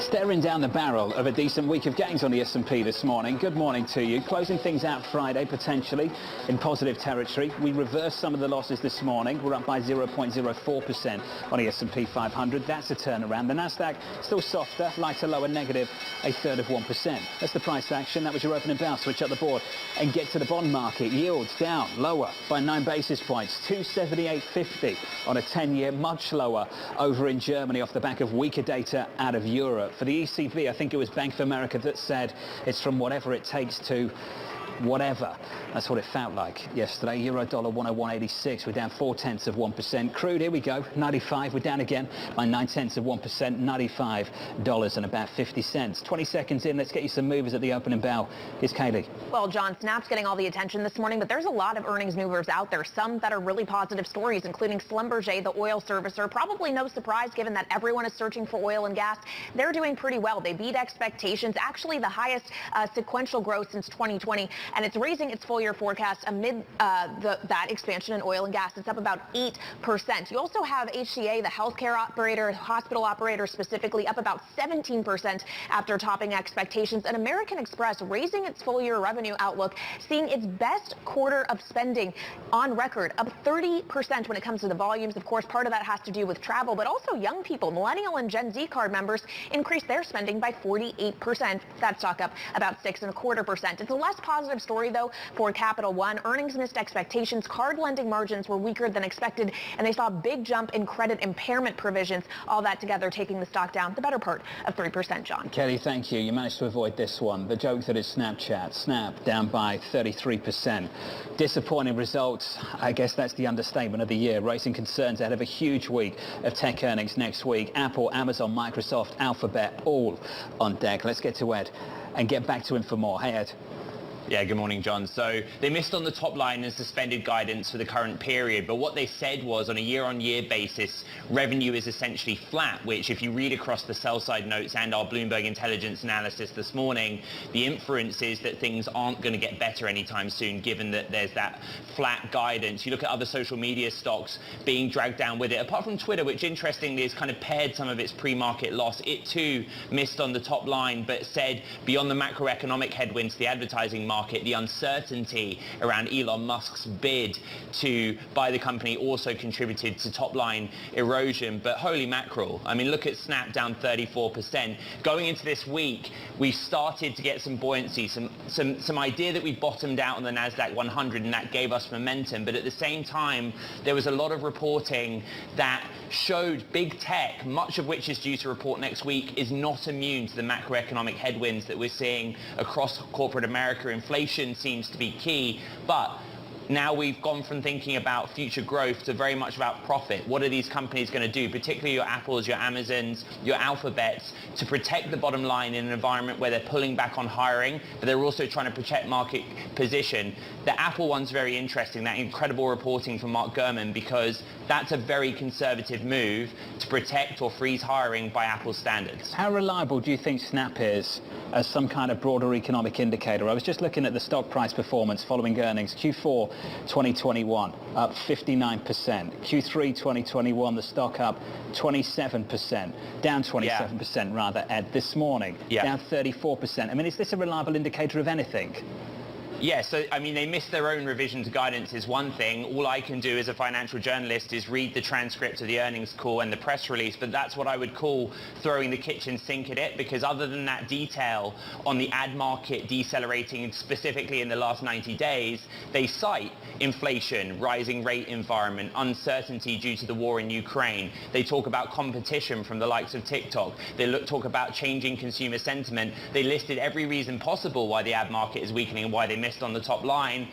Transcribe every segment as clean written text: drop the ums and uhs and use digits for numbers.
Staring down the barrel of a decent week of gains on the S&P this morning. Good morning to you. Closing things out Friday, potentially in positive territory. We reversed some of the losses this morning. We're up by 0.04% on the S&P 500. That's a turnaround. The Nasdaq still softer, lighter, lower, negative, a third of 1%. That's the price action. That was your opening bell. Switch up the board and get to the bond market. Yields down, lower by 9 basis points, 278.50 on a 10-year, much lower over in Germany off the back of weaker data out of Europe. For the ECB, I think it was Bank of America that said it's from whatever it takes to whatever. That's what it felt like yesterday. Euro dollar 101.86. We're down 0.4%. Crude, here we go, 95. We're down again by 0.9%, $95 and about 50 cents. 20 seconds in, let's get you some movers at the opening bell. Here's Kaylee. Well, John, Snap's getting all the attention this morning, but there's a lot of earnings movers out there, some that are really positive stories, including Schlumberger, the oil servicer. Probably no surprise given that everyone is searching for oil and gas. They're doing pretty well. They beat expectations, actually the highest sequential growth since 2020. And it's raising its full-year forecast amid that expansion in oil and gas. It's up about 8%. You also have HCA, the healthcare operator, hospital operator specifically, up about 17% after topping expectations. And American Express raising its full-year revenue outlook, seeing its best quarter of spending on record, up 30% when it comes to the volumes. Of course, part of that has to do with travel, but also young people, Millennial and Gen Z card members, increased their spending by 48%. That stock up about 6.25%. It's a less positive story, though, for Capital One. Earnings missed expectations. Card lending margins were weaker than expected, and they saw a big jump in credit impairment provisions. All that together taking the stock down the better part of 3%, John. Kelly, thank you. You managed to avoid this one. The joke that is Snapchat. Snap down by 33%. Disappointing results. I guess that's the understatement of the year. Raising concerns ahead of a huge week of tech earnings next week. Apple, Amazon, Microsoft, Alphabet, all on deck. Let's get to Ed and get back to him for more. Hey, Ed. Yeah, good morning, John. So they missed on the top line and suspended guidance for the current period. But what they said was on a year-on-year basis, revenue is essentially flat, which if you read across the sell-side notes and our Bloomberg intelligence analysis this morning, the inference is that things aren't going to get better anytime soon, given that there's that flat guidance. You look at other social media stocks being dragged down with it, apart from Twitter, which interestingly has kind of pared some of its pre-market loss. It too missed on the top line, but said beyond the macroeconomic headwinds, the advertising market, the uncertainty around Elon Musk's bid to buy the company also contributed to top line erosion. But holy mackerel, I mean, look at Snap down 34%. Going into this week, we started to get some buoyancy, some idea that we bottomed out on the Nasdaq 100, and that gave us momentum. But at the same time, there was a lot of reporting that showed big tech, much of which is due to report next week, is not immune to the macroeconomic headwinds that we're seeing across corporate America. Inflation seems to be key, but now we've gone from thinking about future growth to very much about profit. What are these companies going to do, particularly your Apples, your Amazons, your Alphabets, to protect the bottom line in an environment where they're pulling back on hiring, but they're also trying to protect market position? The Apple one's very interesting, that incredible reporting from Mark Gurman, because that's a very conservative move to protect or freeze hiring by Apple standards. How reliable do you think Snap is as some kind of broader economic indicator? I was just looking at the stock price performance following earnings. Q4 2021 up 59%. Q3 2021 the stock up 27%, down 27% rather, Ed, this morning, down 34%. I mean, is this a reliable indicator of anything? Yeah, so I mean, they missed their own revision to guidance is one thing. All I can do as a financial journalist is read the transcript of the earnings call and the press release, but that's what I would call throwing the kitchen sink at it, because other than that detail on the ad market decelerating specifically in the last 90 days, they cite inflation, rising rate environment, uncertainty due to the war in Ukraine. They talk about competition from the likes of TikTok. They talk about changing consumer sentiment. They listed every reason possible why the ad market is weakening and why they missed on the top line,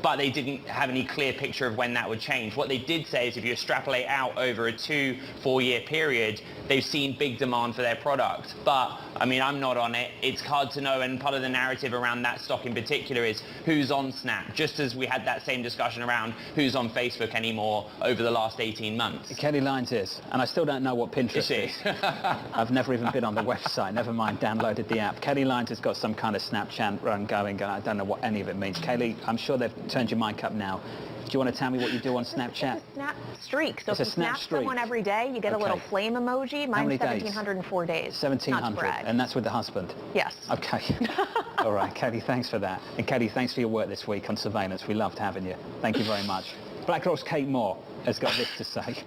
but they didn't have any clear picture of when that would change. What they did say is if you extrapolate out over a 2-4 year period, they've seen big demand for their product. But I mean, I'm not on it. It's hard to know, and part of the narrative around that stock in particular is who's on Snap, just as we had that same discussion around who's on Facebook anymore over the last 18 months. Kelly Lyons is, and I still don't know what Pinterest is. I've never even been on the website, never mind downloaded the app. Kelly Lyons has got some kind of Snapchat run going, and I don't know what any of it means. Kelly, I'm sure they've turned your mic up now. Do you want to tell me what you do on Snapchat? It's a snap streak. So It's if a you snap snap streak. someone every day, you get a little Okay. flame emoji. How many Mine's days? 1,704 days. Not to 1,700, brag. and that's with the husband? Yes. Okay. All right, Katie, thanks for that. And Katie, thanks for your work this week on surveillance. We loved having you. Thank you very much. BlackRock's Kate Moore has got this to say.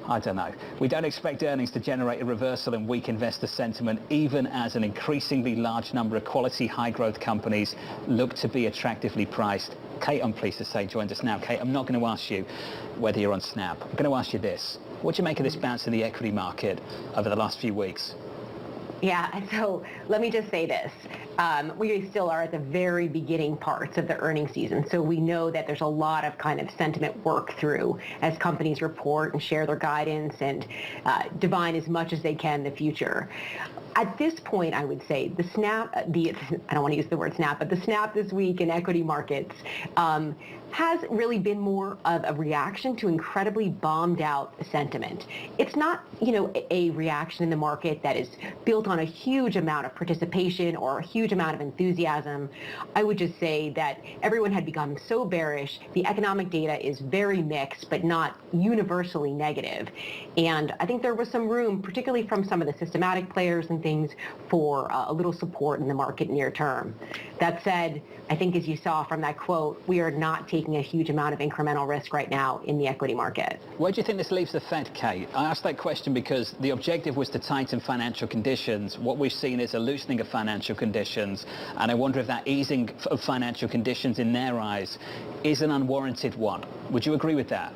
I don't know. We don't expect earnings to generate a reversal in weak investor sentiment, even as an increasingly large number of quality high-growth companies look to be attractively priced. Kate, I'm pleased to say, joins us now. Kate, I'm not going to ask you whether you're on Snap. I'm going to ask you this. What do you make of this bounce in the equity market over the last few weeks? Yeah, so let me just say this. We still are at the very beginning parts of the earnings season, so we know that there's a lot of kind of sentiment work through as companies report and share their guidance and divine as much as they can the future. At this point, I would say the snap, I don't want to use the word snap, but the snap this week in equity markets has really been more of a reaction to incredibly bombed out sentiment. It's not, a reaction in the market that is built on a huge amount of participation or a huge amount of enthusiasm. I would just say that everyone had become so bearish. The economic data is very mixed, but not universally negative. And I think there was some room, particularly from some of the systematic players and things, for a little support in the market near term. That said, I think as you saw from that quote, we are not taking a huge amount of incremental risk right now in the equity market. Where do you think this leaves the Fed, Kate? I asked that question because the objective was to tighten financial conditions. What we've seen is a loosening of financial conditions, and I wonder if that easing of financial conditions in their eyes is an unwarranted one. Would you agree with that?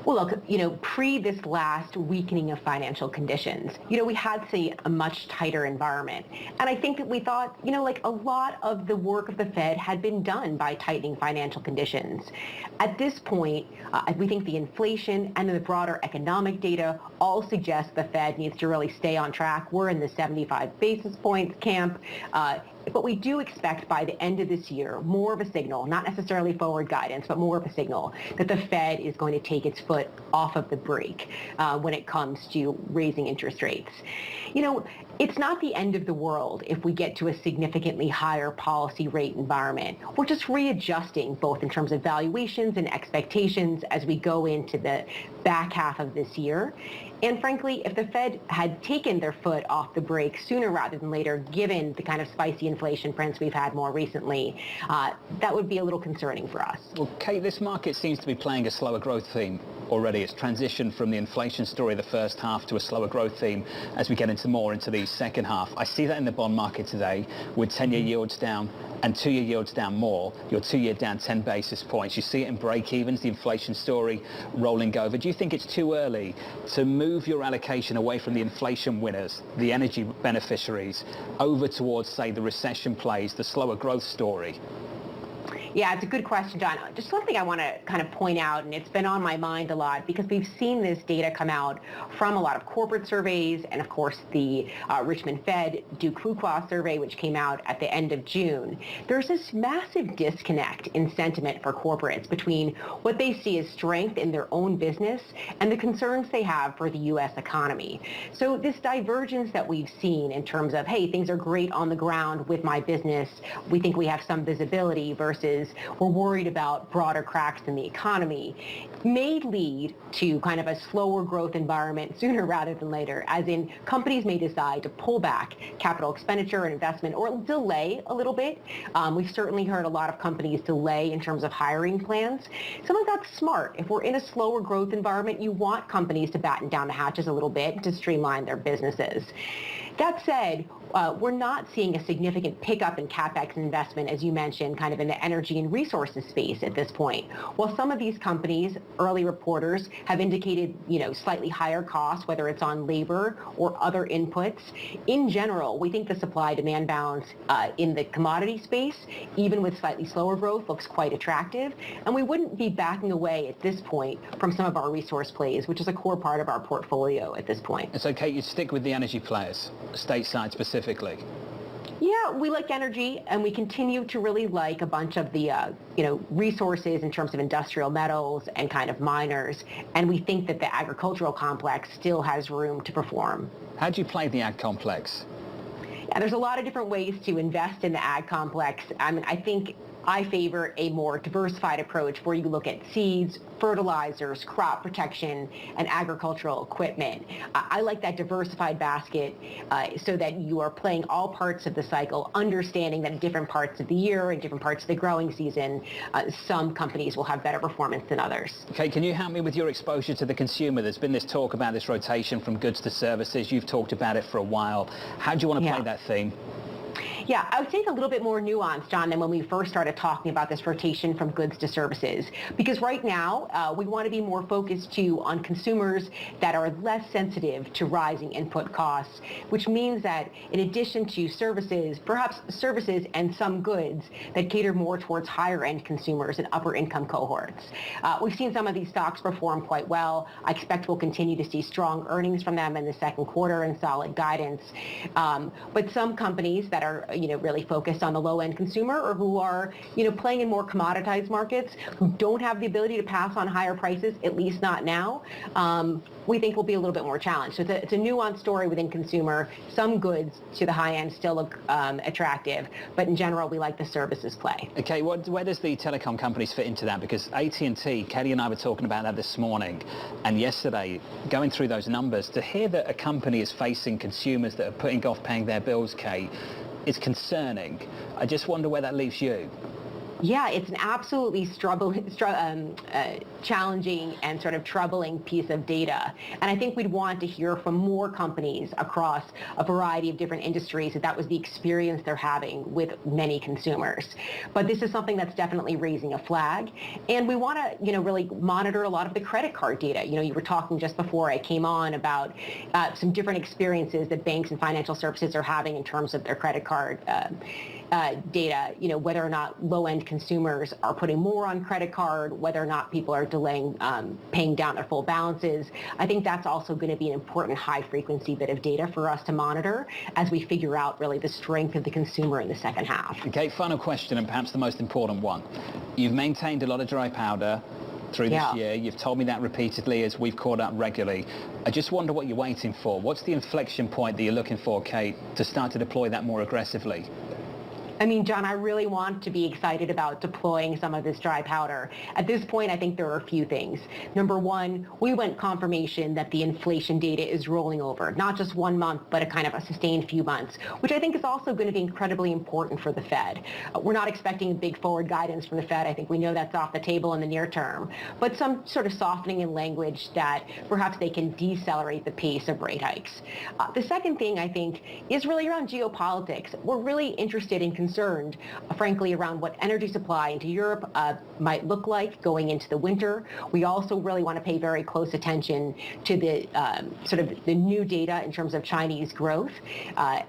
Well, look, pre this last weakening of financial conditions, we had seen a much tighter environment. And I think that we thought, like a lot of the work of the Fed had been done by tightening financial conditions. At this point, we think the inflation and the broader economic data all suggest the Fed needs to really stay on track. We're in the 75 basis points camp. But we do expect by the end of this year, more of a signal, not necessarily forward guidance, but more of a signal that the Fed is going to take its foot off of the brake when it comes to raising interest rates. It's not the end of the world if we get to a significantly higher policy rate environment. We're just readjusting both in terms of valuations and expectations as we go into the back half of this year. And frankly, if the Fed had taken their foot off the brake sooner rather than later, given the kind of spicy inflation prints we've had more recently, that would be a little concerning for us. Well, Kate, this market seems to be playing a slower growth theme already. It's transitioned from the inflation story of the first half to a slower growth theme as we get into the second half. I see that in the bond market today with 10-year yields down and 2-year yields down more. Your 2-year down 10 basis points. You see it in break-evens, the inflation story rolling over. Do you think it's too early to move your allocation away from the inflation winners, the energy beneficiaries, over towards, say, the recession plays, the slower growth story? Yeah, it's a good question, John. Just one thing I want to kind of point out, and it's been on my mind a lot because we've seen this data come out from a lot of corporate surveys and, of course, the Richmond Fed Duke Fuqua survey, which came out at the end of June. There's this massive disconnect in sentiment for corporates between what they see as strength in their own business and the concerns they have for the U.S. economy. So this divergence that we've seen in terms of, hey, things are great on the ground with my business, we think we have some visibility, versus we're worried about broader cracks in the economy, may lead to kind of a slower growth environment sooner rather than later, as in companies may decide to pull back capital expenditure and investment or delay a little bit. We've certainly heard a lot of companies delay in terms of hiring plans. Some of that's smart. If we're in a slower growth environment, you want companies to batten down the hatches a little bit to streamline their businesses. That said, we're not seeing a significant pickup in CapEx investment, as you mentioned, kind of in the energy and resources space at this point. While some of these companies, early reporters, have indicated, slightly higher costs, whether it's on labor or other inputs, in general, we think the supply-demand balance in the commodity space, even with slightly slower growth, looks quite attractive. And we wouldn't be backing away at this point from some of our resource plays, which is a core part of our portfolio at this point. It's okay, you stick with the energy players, stateside specifically. Yeah, we like energy, and we continue to really like a bunch of the, resources in terms of industrial metals and kind of miners. And we think that the agricultural complex still has room to perform. How do you play the ag complex? Yeah, there's a lot of different ways to invest in the ag complex. I mean, I think I favor a more diversified approach where you look at seeds, fertilizers, crop protection, and agricultural equipment. I like that diversified basket so that you are playing all parts of the cycle, understanding that in different parts of the year and different parts of the growing season, some companies will have better performance than others. Okay, can you help me with your exposure to the consumer? There's been this talk about this rotation from goods to services. You've talked about it for a while. How do you want to play that theme? Yeah, I would say it's a little bit more nuanced, John, than when we first started talking about this rotation from goods to services. Because right now, we want to be more focused too on consumers that are less sensitive to rising input costs, which means that in addition to services, perhaps services and some goods that cater more towards higher end consumers and upper income cohorts. We've seen some of these stocks perform quite well. I expect we'll continue to see strong earnings from them in the second quarter and solid guidance. But some companies that are really focused on the low-end consumer or who are, playing in more commoditized markets, who don't have the ability to pass on higher prices, at least not now, we think will be a little bit more challenged. So it's a nuanced story within consumer. Some goods to the high end still look attractive, but in general, we like the services play. Okay, where does the telecom companies fit into that? Because AT&T, Kelly and I were talking about that this morning and yesterday, going through those numbers, to hear that a company is facing consumers that are putting off paying their bills, Kate, it's concerning. I just wonder where that leaves you. Yeah, it's an absolutely challenging and sort of troubling piece of data. And I think we'd want to hear from more companies across a variety of different industries that was the experience they're having with many consumers. But this is something that's definitely raising a flag. And we want to, really monitor a lot of the credit card data. You were talking just before I came on about some different experiences that banks and financial services are having in terms of their credit card data, whether or not low-end consumers are putting more on credit card, whether or not people are delaying paying down their full balances. I think that's also going to be an important high-frequency bit of data for us to monitor as we figure out really the strength of the consumer in the second half. Okay, final question, and perhaps the most important one. You've maintained a lot of dry powder through this year. You've told me that repeatedly as we've caught up regularly. I just wonder what you're waiting for. What's the inflection point that you're looking for, Kate, to start to deploy that more aggressively? I mean, John, I really want to be excited about deploying some of this dry powder. At this point, I think there are a few things. Number one, we want confirmation that the inflation data is rolling over, not just 1 month, but a kind of a sustained few months, which I think is also going to be incredibly important for the Fed. We're not expecting big forward guidance from the Fed. I think we know that's off the table in the near term, but some sort of softening in language that perhaps they can decelerate the pace of rate hikes. The second thing, I think, is really around geopolitics. We're really interested in concerned, frankly, around what energy supply into Europe might look like going into the winter. We also really want to pay very close attention to the sort of the new data in terms of Chinese growth,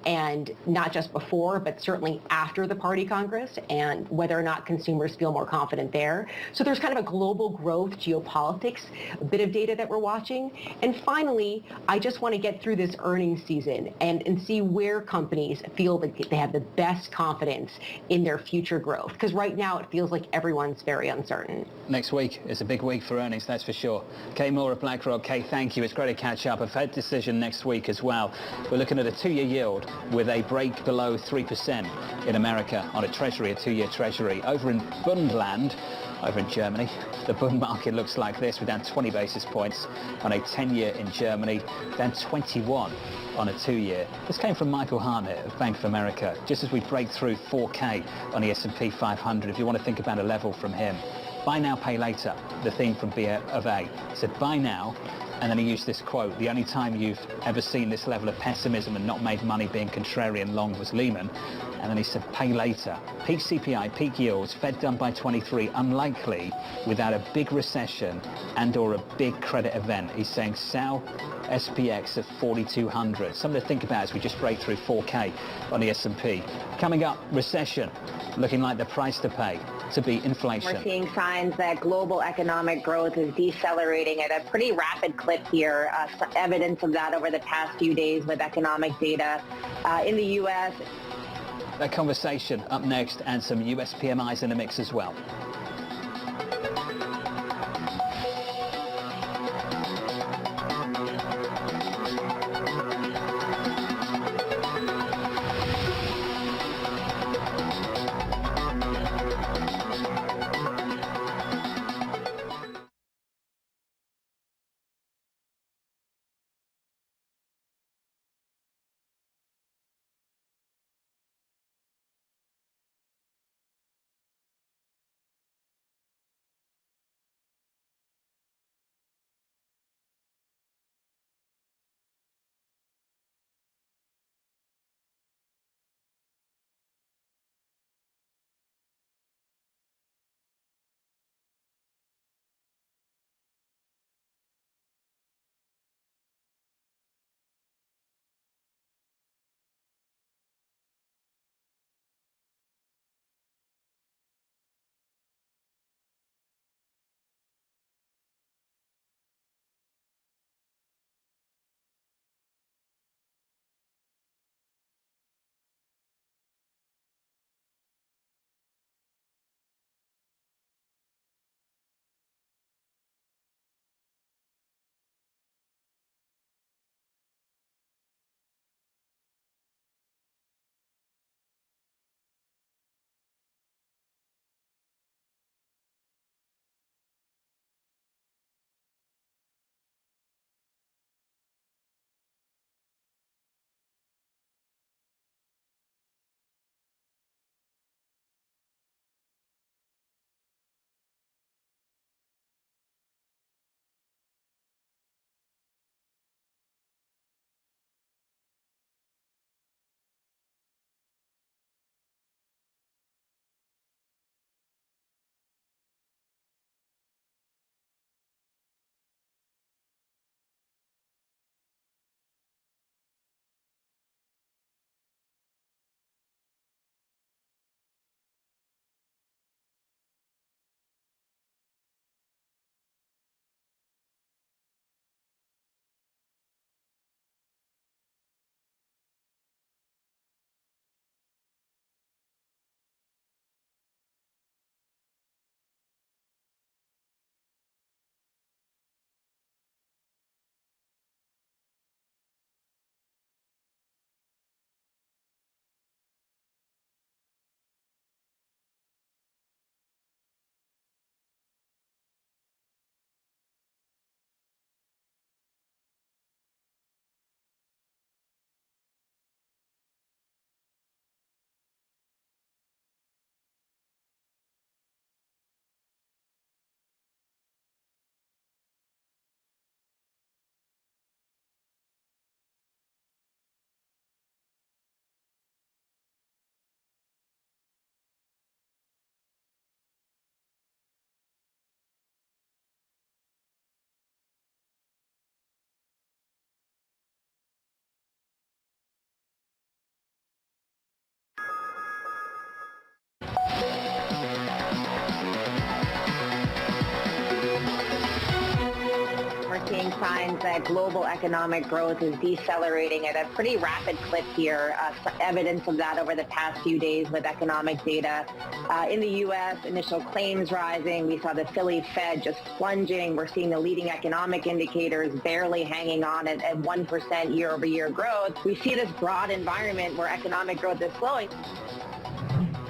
and not just before, but certainly after the Party Congress, and whether or not consumers feel more confident there. So there's kind of a global growth geopolitics, a bit of data that we're watching. And finally, I just want to get through this earnings season and see where companies feel that they have the best confidence in their future growth. Because right now it feels like everyone's very uncertain. Next week is a big week for earnings, that's for sure. Kay Moore of BlackRock. Kay, thank you. It's great to catch up. A Fed decision next week as well. We're looking at a 2-year yield with a break below 3% in America on a treasury, a 2-year treasury. Over in Bundland, over in Germany, the Bund market looks like this. We're down 20 basis points on a 10-year in Germany, down 21 on a 2-year. This came from Michael Hartnett of Bank of America, just as we break through 4K on the S&P 500, if you want to think about a level from him. Buy now, pay later, the theme from B of A. He said, buy now, and then he used this quote, the only time you've ever seen this level of pessimism and not made money being contrarian long was Lehman. And then he said, pay later. Peak CPI, peak yields, Fed done by 23, unlikely without a big recession and or a big credit event. He's saying sell SPX at 4,200. Something to think about as we just break through 4K on the S&P. Coming up, recession, looking like the price to pay to beat inflation. We're seeing signs that global economic growth is decelerating at a pretty rapid clip here. Evidence of that over the past few days with economic data in the U.S. That conversation up next, and some US PMIs in the mix as well. signs that global economic growth is decelerating at a pretty rapid clip here. Evidence of that over the past few days with economic data. In the U.S., initial claims rising. We saw the Philly Fed just plunging. We're seeing the leading economic indicators barely hanging on at 1% year-over-year growth. We see this broad environment where economic growth is slowing.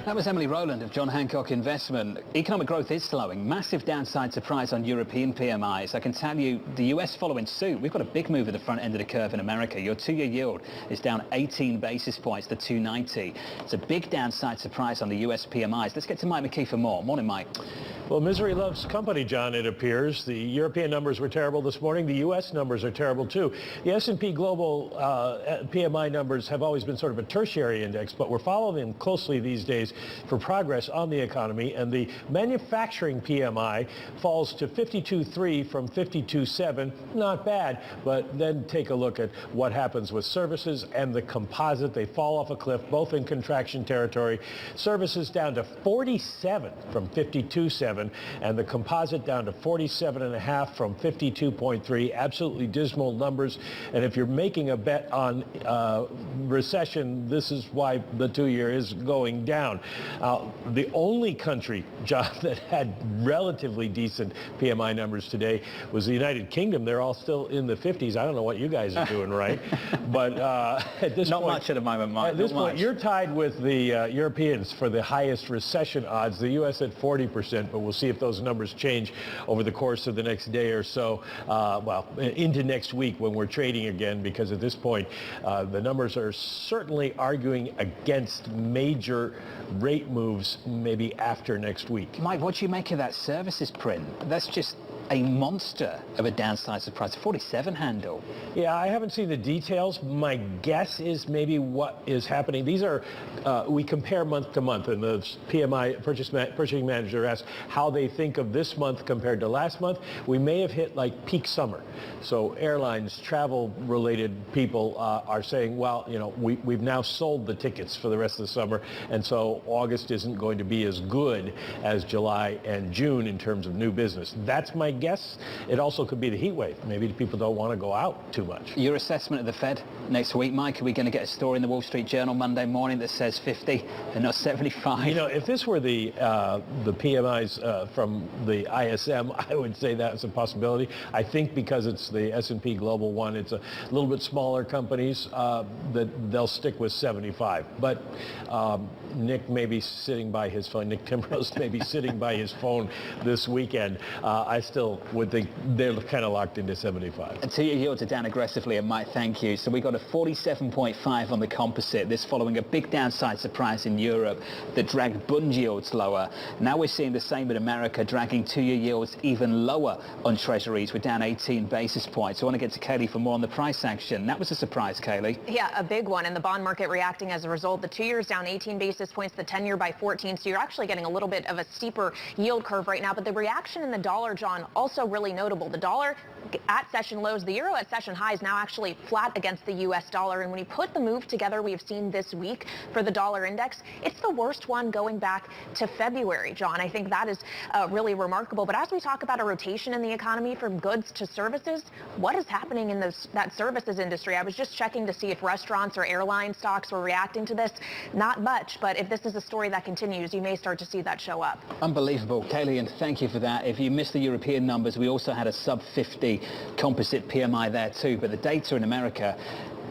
That was Emily Rowland of John Hancock Investment. Economic growth is slowing. Massive downside surprise on European PMIs. I can tell you the US following suit. We've got a big move at the front end of the curve in America. Your two-year yield is down 18 basis points to 290. It's a big downside surprise on the US PMIs. Let's get to Mike McKee for more. Morning, Mike. Well, misery loves company, John, it appears. The European numbers were terrible this morning. The U.S. numbers are terrible, too. The S&P Global PMI numbers have always been sort of a tertiary index, but we're following them closely these days for progress on the economy. And the manufacturing PMI falls to 52.3 from 52.7. Not bad, but then take a look at what happens with services and the composite. They fall off a cliff, both in contraction territory. Services down to 47 from 52.7. And the composite down to 47.5 from 52.3. Absolutely dismal numbers. And if you're making a bet on recession, this is why the two-year is going down. The only country, John, that had relatively decent PMI numbers today was the United Kingdom. They're all still in the 50s. I don't know what you guys are doing right. But at this Not point, much at the moment, Mike. at this Not point, much. you're tied with the Europeans for the highest recession odds. The U.S. at 40%, but we'll see if those numbers change over the course of the next day or so, well, into next week when we're trading again, because at this point, the numbers are certainly arguing against major rate moves maybe after next week. Mike, what do you make of that services print? That's just a monster of a downside surprise. 47 handle. Yeah, I haven't seen the details. My guess is maybe what is happening. These are, we compare month to month, and the PMI purchasing manager asks how they think of this month compared to last month. We may have hit like peak summer. So airlines, travel-related people are saying, well, you know, we've now sold the tickets for the rest of the summer, and so August isn't going to be as good as July and June in terms of new business. That's my guess. It also could be the heat wave. Maybe people don't want to go out too much. Your assessment of the Fed next week, Mike? Are we going to get a story in the Wall Street Journal Monday morning that says 50 and not 75? You know, if this were the PMIs from the ISM, I would say that's a possibility. I think because it's the S&P Global one, it's a little bit smaller companies that they'll stick with 75. But Nick may be sitting by his phone. Nick Timrose may be sitting by his phone this weekend. I still would think they're kind of locked into 75. And two-year yields are down aggressively, and Mike, thank you. So we got a 47.5 on the composite. This following a big downside surprise in Europe that dragged bund yields lower. Now we're seeing the same in America, dragging two-year yields even lower on treasuries. We're down 18 basis points. I want to get to Kaylee for more on the price action. That was a surprise, Kaylee. Yeah, a big one, and the bond market reacting as a result. The 2 years down 18 basis points, the 10-year by 14. So you're actually getting a little bit of a steeper yield curve right now. But the reaction in the dollar, John, also really notable. The dollar at session lows, the euro at session highs, now actually flat against the U.S. dollar. And when you put the move together we've seen this week for the dollar index, it's the worst one going back to February, John. I think that is really remarkable. But as we talk about a rotation in the economy from goods to services, what is happening in that services industry? I was just checking to see if restaurants or airline stocks were reacting to this. Not much, but if this is a story that continues, you may start to see that show up. Unbelievable, Kaylee, and thank you for that. If you missed the European numbers, we also had a sub 50 composite PMI there too, but the data in America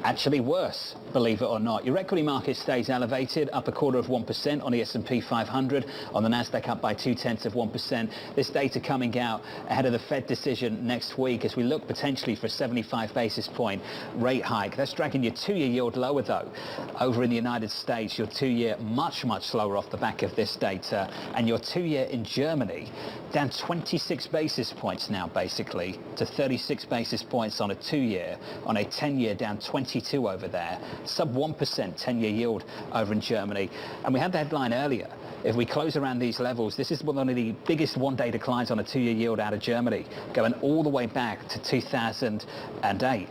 actually worse, believe it or not. Your equity market stays elevated, up 0.25% on the S&P 500, on the Nasdaq up by 0.2%. This data coming out ahead of the Fed decision next week as we look potentially for a 75 basis point rate hike. That's dragging your two-year yield lower though. Over in the United States, your two-year much slower off the back of this data, and your two-year in Germany down 26 basis points now basically to 36 basis points on a two-year, on a 10-year down 22 over there, sub 1% 10-year yield over in Germany. And we had the headline earlier. If we close around these levels, this is one of the biggest one-day declines on a two-year yield out of Germany, going all the way back to 2008.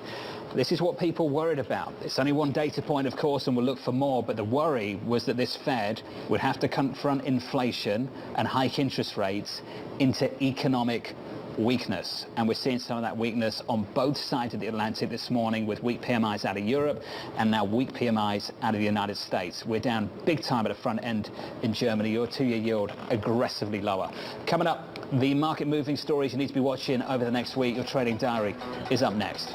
This is what people worried about. It's only one data point, of course, and we'll look for more, but the worry was that this Fed would have to confront inflation and hike interest rates into economic weakness. And we're seeing some of that weakness on both sides of the Atlantic this morning, with weak PMIs out of Europe and now weak PMIs out of the United States. We're down big time at the front end in Germany. Your two-year yield aggressively lower. Coming up, the market moving stories you need to be watching over the next week. Your trading diary is up next.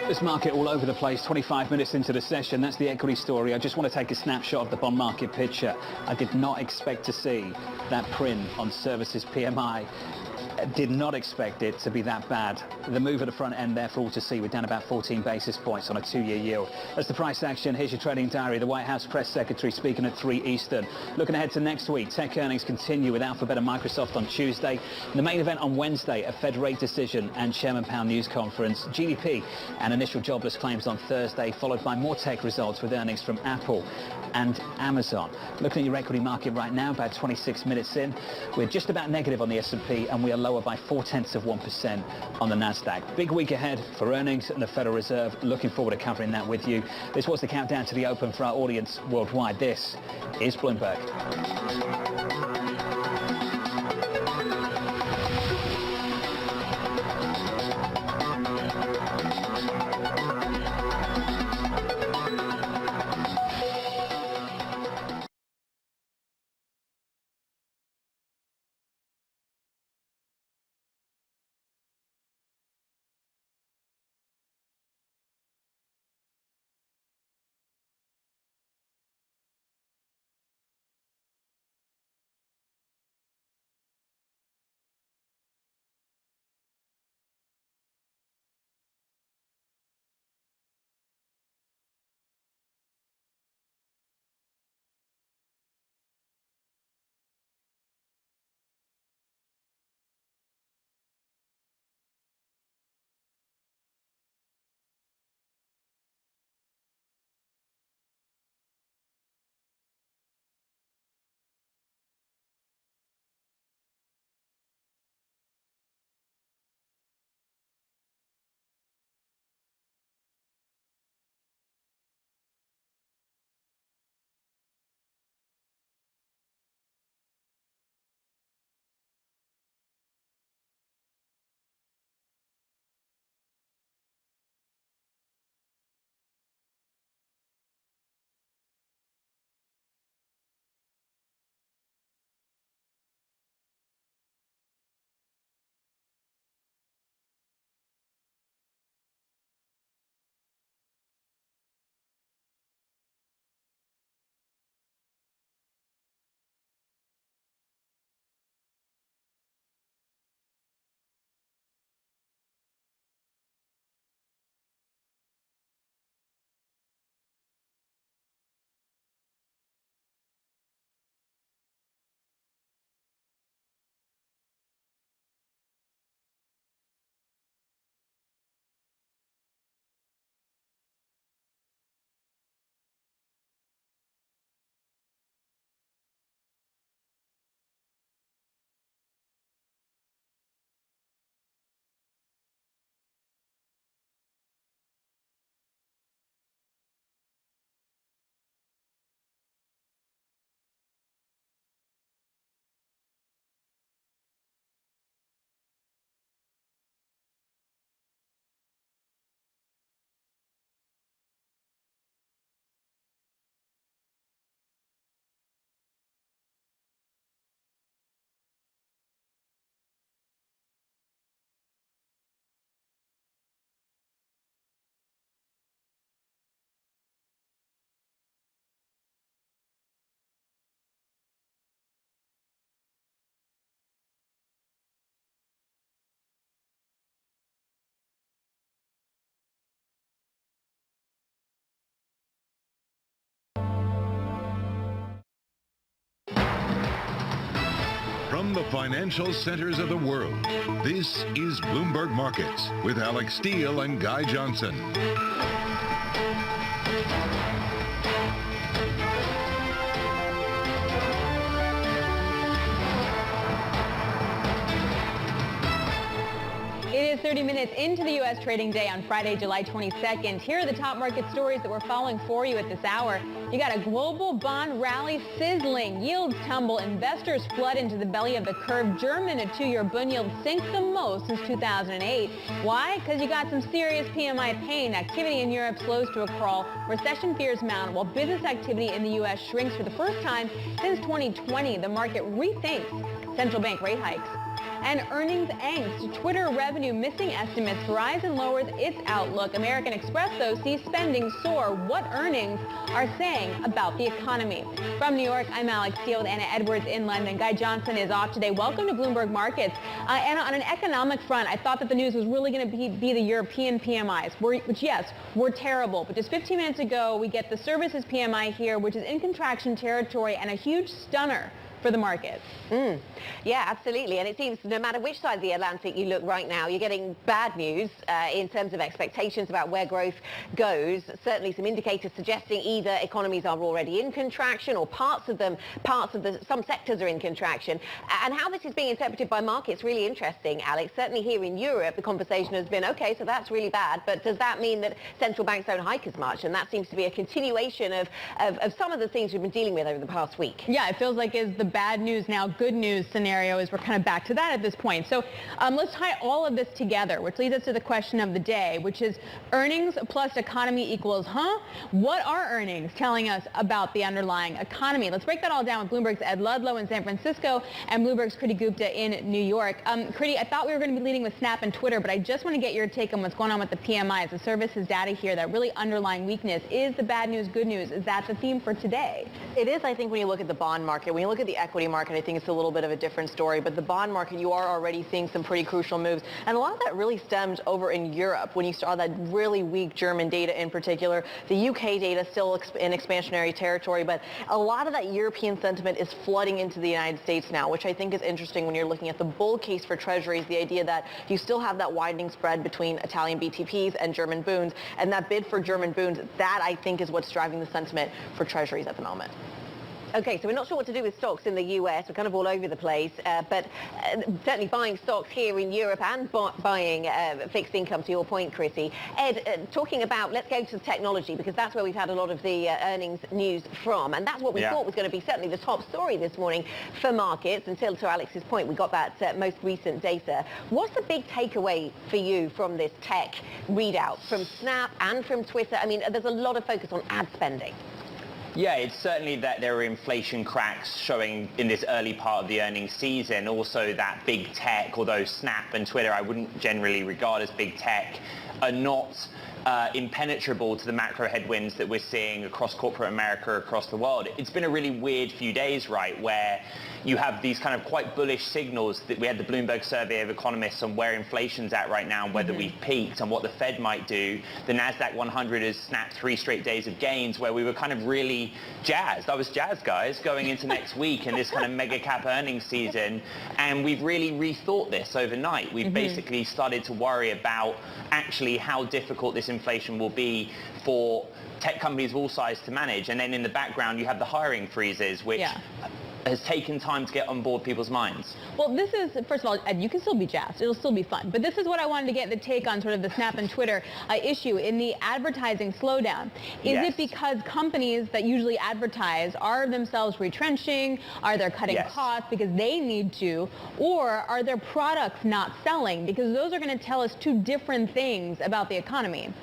This market all over the place, 25 minutes into the session. That's the equity story. I just want to take a snapshot of the bond market picture. I did not expect to see that print on services PMI. Did not expect it to be that bad. The move at the front end there for all to see. We're down about 14 basis points on a two-year yield. That's the price action. Here's your trading diary. The White House press secretary speaking at 3 Eastern. Looking ahead to next week, tech earnings continue with Alphabet and Microsoft on Tuesday. The main event on Wednesday, a Fed rate decision and Chairman Powell news conference. GDP and initial jobless claims on Thursday, followed by more tech results with earnings from Apple and Amazon. Looking at your equity market right now, about 26 minutes in, we're just about negative on the S&P and we are lower by 0.4% on the Nasdaq. Big week ahead for earnings and the Federal Reserve. Looking forward to covering that with you. This was the countdown to the open for our audience worldwide. This is Bloomberg. From the financial centers of the world, this is Bloomberg Markets with Alex Steele and Guy Johnson. It is 30 minutes into the U.S. trading day on Friday, July 22nd. Here are the top market stories that we're following for you at this hour. You got a global bond rally sizzling. Yields tumble. Investors flood into the belly of the curve. German and two-year bund yield sink the most since 2008. Why? Because you got some serious PMI pain. Activity in Europe slows to a crawl. Recession fears mount while business activity in the U.S. shrinks for the first time since 2020. The market rethinks central bank rate hikes. And earnings angst. Twitter revenue missing estimates. Verizon lowers its outlook. American Express, though, sees spending soar. What earnings are saying about the economy? From New York, I'm Alex Steele with Anna Edwards in London. Guy Johnson is off today. Welcome to Bloomberg Markets. And on an economic front, I thought that the news was really going to be the European PMIs, which, yes, were terrible. But just 15 minutes ago, we get the services PMI here, which is in contraction territory and a huge stunner for the market. Yeah, absolutely. And it seems no matter which side of the Atlantic you look right now, you're getting bad news in terms of expectations about where growth goes. Certainly some indicators suggesting either economies are already in contraction or some sectors are in contraction. And how this is being interpreted by markets really interesting, Alex. Certainly here in Europe, the conversation has been, okay, so that's really bad, but does that mean that central banks don't hike as much? And that seems to be a continuation of some of the things we've been dealing with over the past week. Yeah, it feels like it's the bad news now good news scenario as we're kind of back to that at this point. So let's tie all of this together, which leads us to the question of the day, which is earnings plus economy equals, What are earnings telling us about the underlying economy? Let's break that all down with Bloomberg's Ed Ludlow in San Francisco and Bloomberg's Kriti Gupta in New York. Kriti, I thought we were going to be leading with Snap and Twitter, but I just want to get your take on what's going on with the PMIs. The services data here, that really underlying weakness. Is the bad news good news? Is that the theme for today? It is, I think, when you look at the bond market. When you look at the equity market, I think it's a little bit of a different story. But the bond market, you are already seeing some pretty crucial moves. And a lot of that really stemmed over in Europe when you saw that really weak German data in particular. The UK data still in expansionary territory, but a lot of that European sentiment is flooding into the United States now, which I think is interesting when you're looking at the bull case for treasuries, the idea that you still have that widening spread between Italian BTPs and German bunds, and that bid for German bunds, that I think is what's driving the sentiment for treasuries at the moment. Okay, so we're not sure what to do with stocks in the US. We're kind of all over the place, but certainly buying stocks here in Europe and buying fixed income, to your point, Kriti. Ed, talking about, let's go to technology, because that's where we've had a lot of the earnings news from, and that's what we thought was going to be certainly the top story this morning for markets, until, to Alex's point, we got that most recent data. What's the big takeaway for you from this tech readout, from Snap and from Twitter? I mean, there's a lot of focus on ad spending. Yeah, it's certainly that there are inflation cracks showing in this early part of the earnings season. Also that big tech, although Snap and Twitter I wouldn't generally regard as big tech, are not impenetrable to the macro headwinds that we're seeing across corporate America, across the world. It's been a really weird few days, right, where you have these kind of quite bullish signals that we had the Bloomberg survey of economists on where inflation's at right now, whether we've peaked and what the Fed might do. The NASDAQ 100 has snapped 3 straight days of gains where we were kind of really jazzed. I was jazzed, guys, going into next week and this kind of mega cap earnings season. And we've really rethought this overnight. We've basically started to worry about actually how difficult this inflation will be for tech companies of all sizes to manage. And then in the background, you have the hiring freezes, which has taken time to get on board people's minds. Well, this is, first of all, Ed, you can still be jazzed. It'll still be fun. But this is what I wanted to get the take on, sort of the Snap and Twitter issue in the advertising slowdown. Is it because companies that usually advertise are themselves retrenching? Are they cutting costs because they need to? Or are their products not selling? Because those are going to tell us two different things about the economy.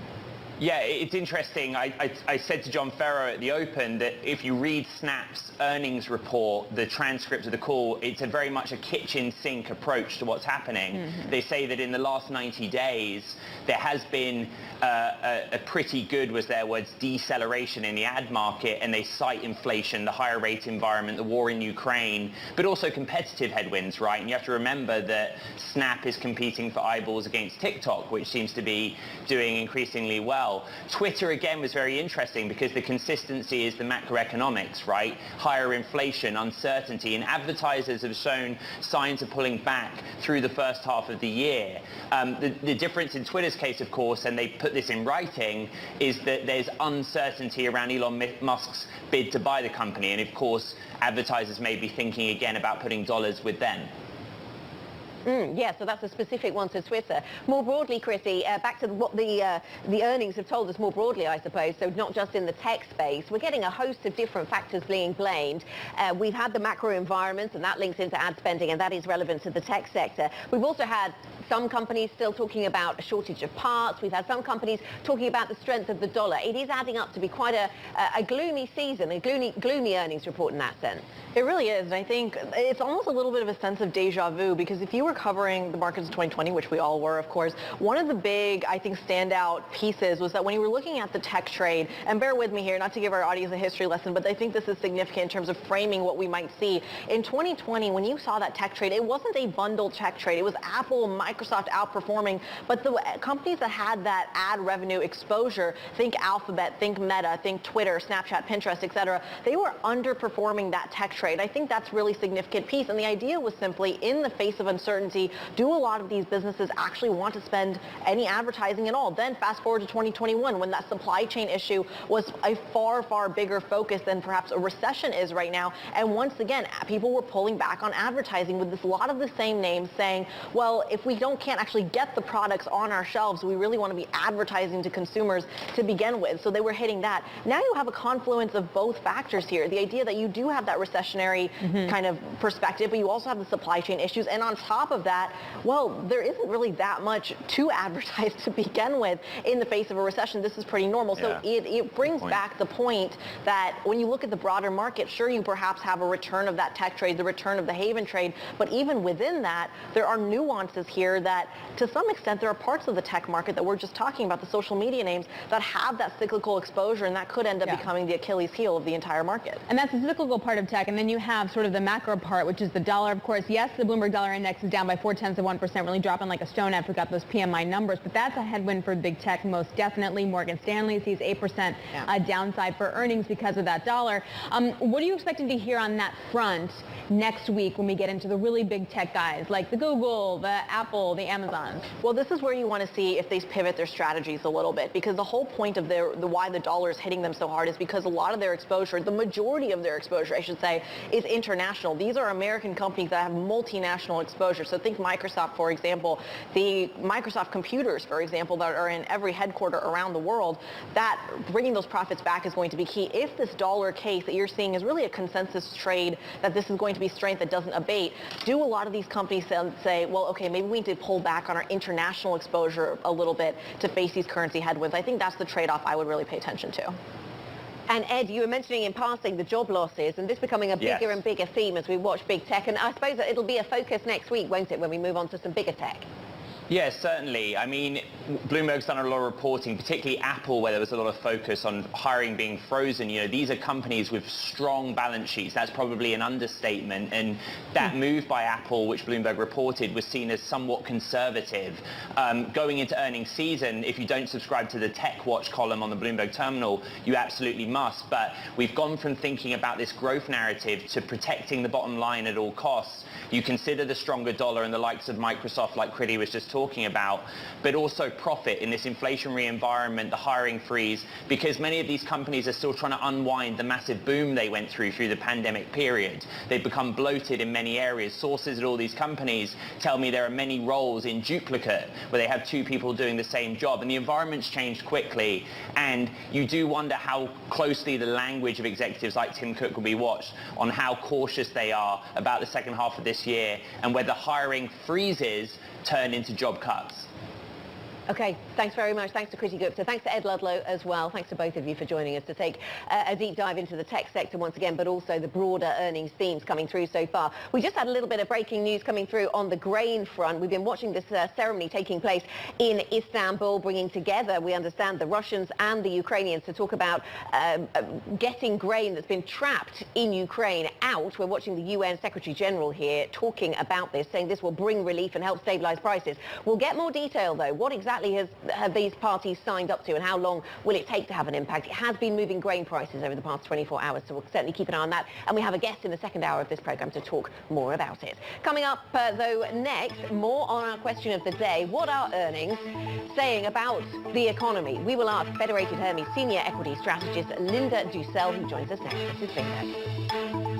Yeah, it's interesting. I said to John Ferro at the Open that if you read Snap's earnings report, the transcript of the call, it's a very much a kitchen sink approach to what's happening. They say that in the last 90 days, there has been a pretty good, was their words, deceleration in the ad market, and they cite inflation, the higher rate environment, the war in Ukraine, but also competitive headwinds, right? And you have to remember that Snap is competing for eyeballs against TikTok, which seems to be doing increasingly well. well. Twitter, again, was very interesting because the consistency is the macroeconomics, right? Higher inflation, uncertainty, and advertisers have shown signs of pulling back through the first half of the year. The difference in Twitter's case, of course, and they put this in writing, is that there's uncertainty around Elon Musk's bid to buy the company. And of course, advertisers may be thinking again about putting dollars with them. Yeah, so that's a specific one to Twitter. More broadly, Chrissy, back to what the earnings have told us more broadly, I suppose, so not just in the tech space. We're getting a host of different factors being blamed. We've had the macro environment, and that links into ad spending, and that is relevant to the tech sector. We've also had some companies still talking about a shortage of parts. We've had some companies talking about the strength of the dollar. It is adding up to be quite a gloomy season, a gloomy earnings report in that sense. It really is. And I think it's almost a little bit of a sense of deja vu, because if you were covering the markets in 2020, which we all were, of course, one of the big, I think, standout pieces was that when you were looking at the tech trade, and bear with me here, not to give our audience a history lesson, but I think this is significant in terms of framing what we might see. In 2020, when you saw that tech trade, it wasn't a bundled tech trade. It was Apple, Microsoft outperforming, but the companies that had that ad revenue exposure, think Alphabet, think Meta, think Twitter, Snapchat, Pinterest, etc., they were underperforming that tech trade. I think that's really significant piece. And the idea was simply, in the face of uncertainty, do a lot of these businesses actually want to spend any advertising at all? Then fast forward to 2021, when that supply chain issue was a far, far bigger focus than perhaps a recession is right now. And once again, people were pulling back on advertising with a lot of the same names saying, well, if we can't actually get the products on our shelves, we really want to be advertising to consumers to begin with. So they were hitting that. Now you have a confluence of both factors here. The idea that you do have that recessionary kind of perspective, but you also have the supply chain issues. And on top of that, well, there isn't really that much to advertise to begin with in the face of a recession. This is pretty normal. So it brings back the point that when you look at the broader market, sure, you perhaps have a return of that tech trade, the return of the haven trade, but even within that, there are nuances here that, to some extent, there are parts of the tech market that we're just talking about, the social media names, that have that cyclical exposure, and that could end up becoming the Achilles heel of the entire market. And that's the cyclical part of tech, and then you have sort of the macro part, which is the dollar. Of course, yes, the Bloomberg Dollar Index is down by 0.4%, really dropping like a stone after we got those PMI numbers, but that's a headwind for big tech, most definitely. Morgan Stanley sees 8% downside for earnings because of that dollar. What are you expecting to hear on that front next week when we get into the really big tech guys, like the Google, the Apple, the Amazon? Well, this is where you want to see if they pivot their strategies a little bit, because the whole point of why the dollar is hitting them so hard is because a lot of their exposure, the majority of their exposure, I should say, is international. These are American companies that have multinational exposure. So think Microsoft, for example, the Microsoft computers, for example, that are in every headquarter around the world, that bringing those profits back is going to be key. If this dollar case that you're seeing is really a consensus trade, that this is going to be strength that doesn't abate, do a lot of these companies say, well, okay, maybe we need to pull back on our international exposure a little bit to face these currency headwinds? I think that's the trade-off I would really pay attention to. And Ed, you were mentioning in passing the job losses, and this becoming a bigger and bigger theme as we watch big tech. And I suppose that it'll be a focus next week, won't it, when we move on to some bigger tech? Yes, certainly. I mean, Bloomberg's done a lot of reporting, particularly Apple, where there was a lot of focus on hiring being frozen. You know, these are companies with strong balance sheets. That's probably an understatement. And that move by Apple, which Bloomberg reported, was seen as somewhat conservative. Going into earnings season, if you don't subscribe to the Tech Watch column on the Bloomberg terminal, you absolutely must. But we've gone from thinking about this growth narrative to protecting the bottom line at all costs. You consider the stronger dollar and the likes of Microsoft, like Kriti was just talking about, but also profit in this inflationary environment, the hiring freeze, because many of these companies are still trying to unwind the massive boom they went through the pandemic period. They've become bloated in many areas. Sources at all these companies tell me there are many roles in duplicate where they have two people doing the same job, and the environment's changed quickly, and you do wonder how closely the language of executives like Tim Cook will be watched on how cautious they are about the second half of this year and whether hiring freezes turn into job cuts. Okay, thanks very much. Thanks to Kriti Gupta. Thanks to Ed Ludlow as well. Thanks to both of you for joining us to take a deep dive into the tech sector once again, but also the broader earnings themes coming through so far. We just had a little bit of breaking news coming through on the grain front. We've been watching this ceremony taking place in Istanbul, bringing together, we understand, the Russians and the Ukrainians to talk about getting grain that's been trapped in Ukraine out. We're watching the UN Secretary General here talking about this, saying this will bring relief and help stabilize prices. We'll get more detail, though. What exactly has have these parties signed up to, and how long will it take to have an impact? It has been moving grain prices over the past 24 hours, so we'll certainly keep an eye on that. And we have a guest in the second hour of this programme to talk more about it. Coming up, though, next, more on our question of the day. What are earnings saying about the economy? We will ask Federated Hermes senior equity strategist Linda Dussel, who joins us next. This is Bloomberg.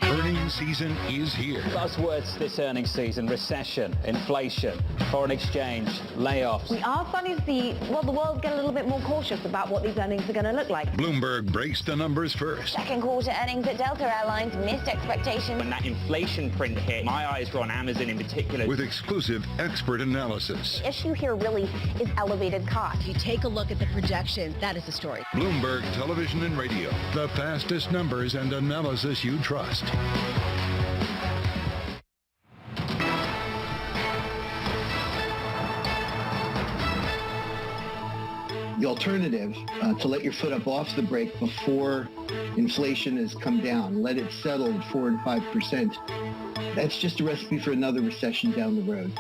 Earnings season is here. Buzzwords this earnings season: recession, inflation, foreign exchange, layoffs. We are starting to see, well, the world get a little bit more cautious about what these earnings are going to look like. Bloomberg breaks the numbers first. Second quarter earnings at Delta Airlines missed expectations. When that inflation print hit, my eyes were on Amazon in particular. With exclusive expert analysis. The issue here really is elevated costs. You take a look at the projection. That is the story. Bloomberg Television and Radio. The fastest numbers and analysis you trust. The alternative, to let your foot up off the brake before inflation has come down, let it settle at 4 and 5%, that's just a recipe for another recession down the road.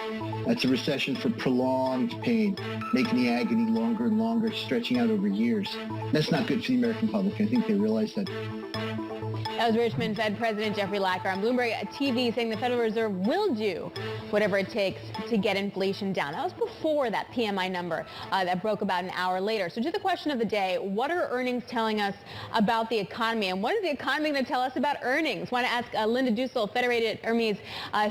That's a recession for prolonged pain, making the agony longer and longer, stretching out over years. That's not good for the American public. I think they realize that. That was Richmond Fed President Jeffrey Lacker on Bloomberg TV saying the Federal Reserve will do whatever it takes to get inflation down. That was before that PMI number that broke about an hour later. So to the question of the day, what are earnings telling us about the economy? And what is the economy going to tell us about earnings? I want to ask Linda Dussel, Federated Hermes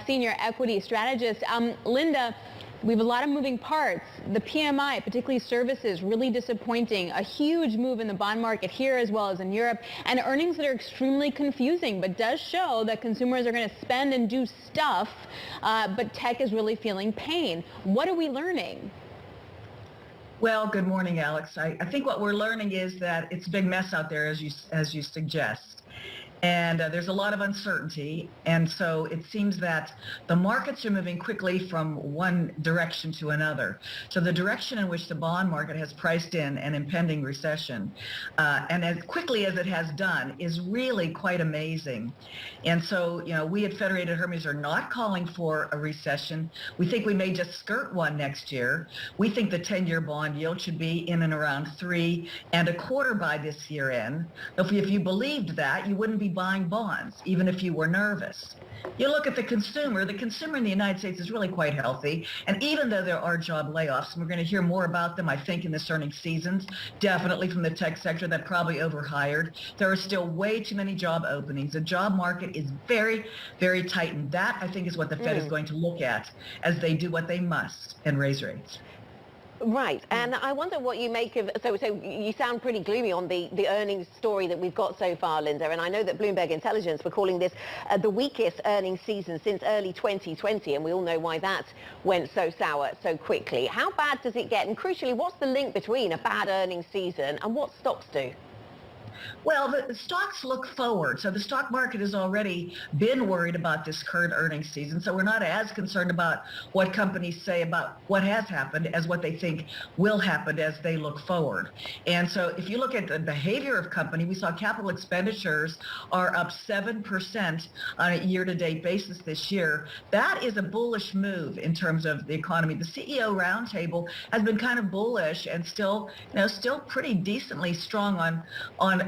senior equity strategist. Linda, we have a lot of moving parts. The PMI, particularly services, really disappointing. A huge move in the bond market here as well as in Europe. And earnings that are extremely confusing, but does show that consumers are going to spend and do stuff, but tech is really feeling pain. What are we learning? Well, good morning, Alex. I think what we're learning is that it's a big mess out there, as you suggest. And there's a lot of uncertainty. And so it seems that the markets are moving quickly from one direction to another. So the direction in which the bond market has priced in an impending recession, and as quickly as it has done, is really quite amazing. And so, we at Federated Hermes are not calling for a recession. We think we may just skirt one next year. We think the 10-year bond yield should be in and around 3.25% by this year end. If you believed that, you wouldn't be buying bonds, even if you were nervous. You look at the consumer in the United States is really quite healthy. And even though there are job layoffs, and we're going to hear more about them, I think, in this earnings season, definitely from the tech sector that probably overhired, there are still way too many job openings. The job market is very, very tight. And that, I think, is what the Fed is going to look at as they do what they must and raise rates. Right, and I wonder what you make of, so you sound pretty gloomy on the earnings story that we've got so far, Linda, and I know that Bloomberg Intelligence were calling this the weakest earnings season since early 2020, and we all know why that went so sour so quickly. How bad does it get, and crucially, what's the link between a bad earnings season and what stocks do? Well, the stocks look forward. So the stock market has already been worried about this current earnings season. So we're not as concerned about what companies say about what has happened as what they think will happen as they look forward. And so if you look at the behavior of company, we saw capital expenditures are up 7% on a year-to-date basis this year. That is a bullish move in terms of the economy. The CEO roundtable has been kind of bullish and still pretty decently strong on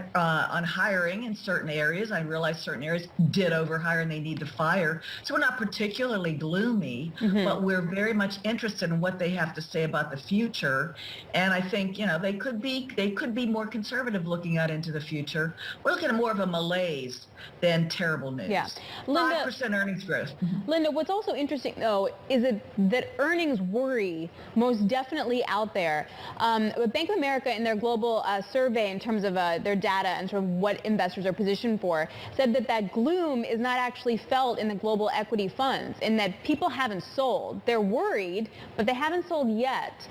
hiring in certain areas. I realize certain areas did overhire and they need to fire. So we're not particularly gloomy, but we're very much interested in what they have to say about the future. And I think, they could be more conservative looking out into the future. We're looking at more of a malaise than terrible news. Yeah. Linda, 5% earnings growth. Linda, what's also interesting, though, is that earnings worry most definitely out there. Bank of America, in their global survey in terms of their data and sort of what investors are positioned for, said that gloom is not actually felt in the global equity funds, in that people haven't sold. They're worried, but they haven't sold yet.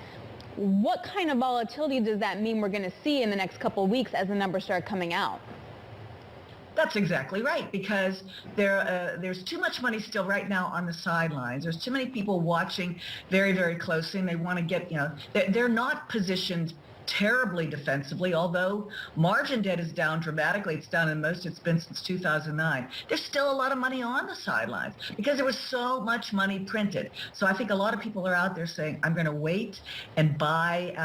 What kind of volatility does that mean we're going to see in the next couple of weeks as the numbers start coming out? That's exactly right, because there's too much money still right now on the sidelines. There's too many people watching very, very closely, and they want to get, they're not positioned terribly defensively, although margin debt is down dramatically. It's down in most it's been since 2009. There's still a lot of money on the sidelines because there was so much money printed. So I think a lot of people are out there saying, I'm going to wait and buy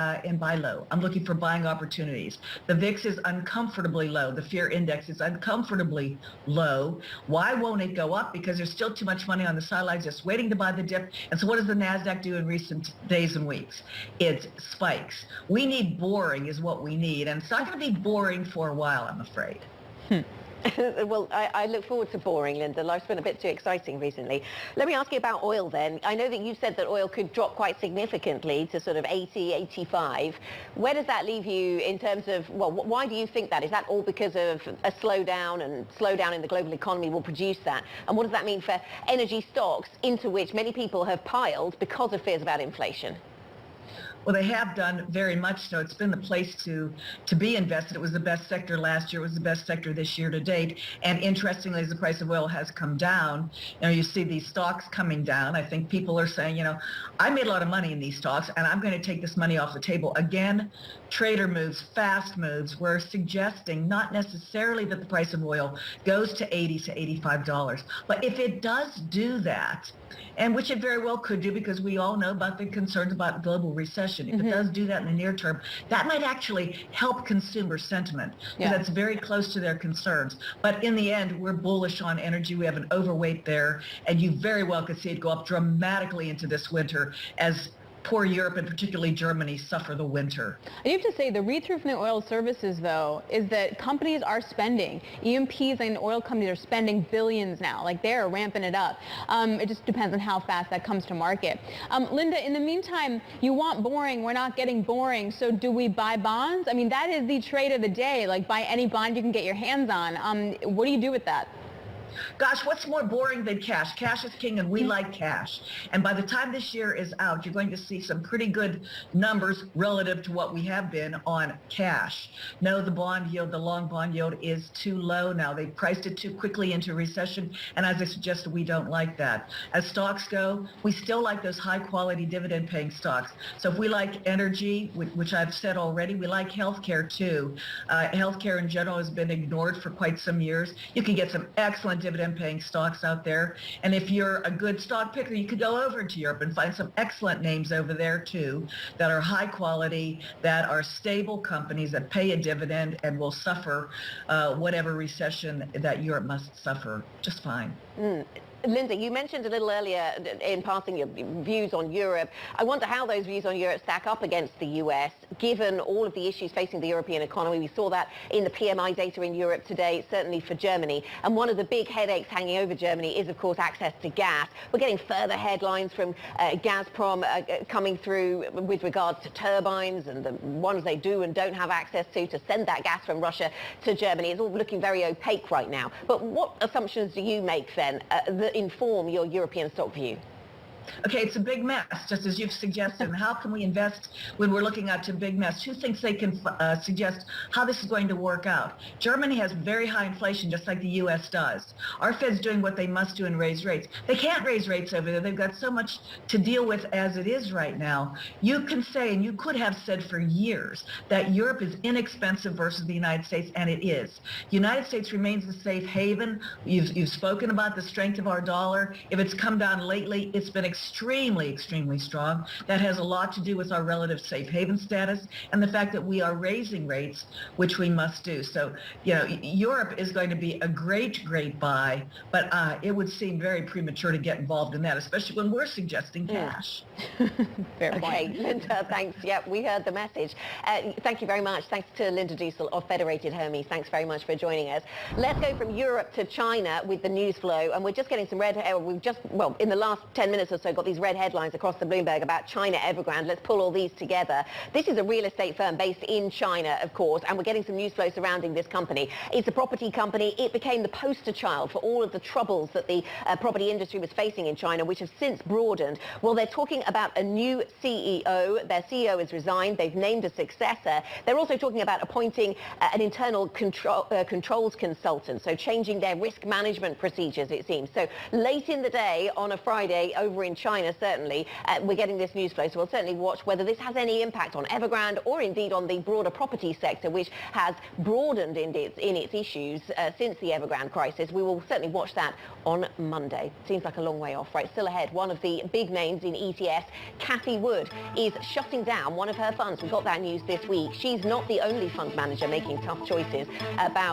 low. I'm looking for buying opportunities. The VIX is uncomfortably low. The fear index is uncomfortably low. Why won't it go up? Because there's still too much money on the sidelines just waiting to buy the dip. And so what does the NASDAQ do in recent days and weeks? It spikes. We need boring is what we need, and it's not going to be boring for a while, I'm afraid. Well, I look forward to boring, Linda. Life's been a bit too exciting recently. Let me ask you about oil then. I know that you said that oil could drop quite significantly to sort of 80, 85. Where does that leave you in terms of, well, why do you think that? Is that all because of a slowdown, and slowdown in the global economy will produce that? And what does that mean for energy stocks into which many people have piled because of fears about inflation? Well, they have done very much so. It's been the place to be invested. It was the best sector last year. It was the best sector this year to date. And interestingly, as the price of oil has come down, you see these stocks coming down. I think people are saying, I made a lot of money in these stocks, and I'm going to take this money off the table. Again, trader moves, fast moves. We're suggesting not necessarily that the price of oil goes to $80 to $85. But if it does do that, and which it very well could do, because we all know about the concerns about global recession. If it does do that in the near term, that might actually help consumer sentiment, because that's very close to their concerns. But in the end, we're bullish on energy. We have an overweight there, and you very well could see it go up dramatically into this winter as poor Europe, and particularly Germany, suffer the winter. You have to say the read-through from the oil services, though, is that companies are spending. E&Ps and oil companies are spending billions now. Like, they're ramping it up. It just depends on how fast that comes to market. Linda, in the meantime, you want boring. We're not getting boring. So do we buy bonds? I mean, that is the trade of the day. Like, buy any bond you can get your hands on. What do you do with that? Gosh, what's more boring than cash? Cash is king, and we like cash. And by the time this year is out, you're going to see some pretty good numbers relative to what we have been on cash. No, the bond yield, the long bond yield, is too low now. They priced it too quickly into recession, and as I suggested, we don't like that. As stocks go, we still like those high-quality dividend-paying stocks. So if we like energy, which I've said already, we like healthcare too. Healthcare in general has been ignored for quite some years. You can get some excellent of dividend-paying stocks out there. And if you're a good stock picker, you could go over to Europe and find some excellent names over there too that are high quality, that are stable companies that pay a dividend and will suffer whatever recession that Europe must suffer just fine. Linda, you mentioned a little earlier in passing your views on Europe. I wonder how those views on Europe stack up against the US, given all of the issues facing the European economy. We saw that in the PMI data in Europe today, certainly for Germany. And one of the big headaches hanging over Germany is, of course, access to gas. We're getting further headlines from Gazprom coming through with regards to turbines and the ones they do and don't have access to send that gas from Russia to Germany. It's all looking very opaque right now. But what assumptions do you make then that inform your European stock view? Okay, it's a big mess, just as you've suggested. And how can we invest when we're looking at a big mess? Who thinks they can suggest how this is going to work out? Germany has very high inflation, just like the U.S. does. Our Fed's doing what they must do and raise rates. They can't raise rates over there. They've got so much to deal with as it is right now. You can say, and you could have said for years, that Europe is inexpensive versus the United States, and it is. The United States remains a safe haven. You've spoken about the strength of our dollar. If it's come down lately, it's been extremely strong. That has a lot to do with our relative safe haven status and the fact that we are raising rates, which we must do. So, you know, Europe is going to be a great buy, but it would seem very premature to get involved in that, especially when we're suggesting cash. Fair point. Linda, thanks. Yeah, we heard the message. Thank you very much. Thanks to Linda Dussel of Federated Hermes. Thanks very much for joining us. Let's go from Europe to China with the news flow, and we're just getting some in the last 10 minutes or so, got these red headlines across the Bloomberg about China Evergrande. Let's pull all these together. This is a real estate firm based in China, of course, and we're getting some news flow surrounding this company. It's a property company. It became the poster child for all of the troubles that the property industry was facing in China, which have since broadened. Well, they're talking about a new CEO. Their CEO has resigned. They've named a successor. They're also talking about appointing an internal controls consultant, so changing their risk management procedures, it seems. So late in the day on a Friday over in China, certainly, we're getting this news flow, so we'll certainly watch whether this has any impact on Evergrande or indeed on the broader property sector, which has broadened in its issues since the Evergrande crisis. We will certainly watch that on Monday. Seems like a long way off, right? Still ahead, one of the big names in ETS, Cathie Wood, is shutting down one of her funds. We got that news this week. She's not the only fund manager making tough choices about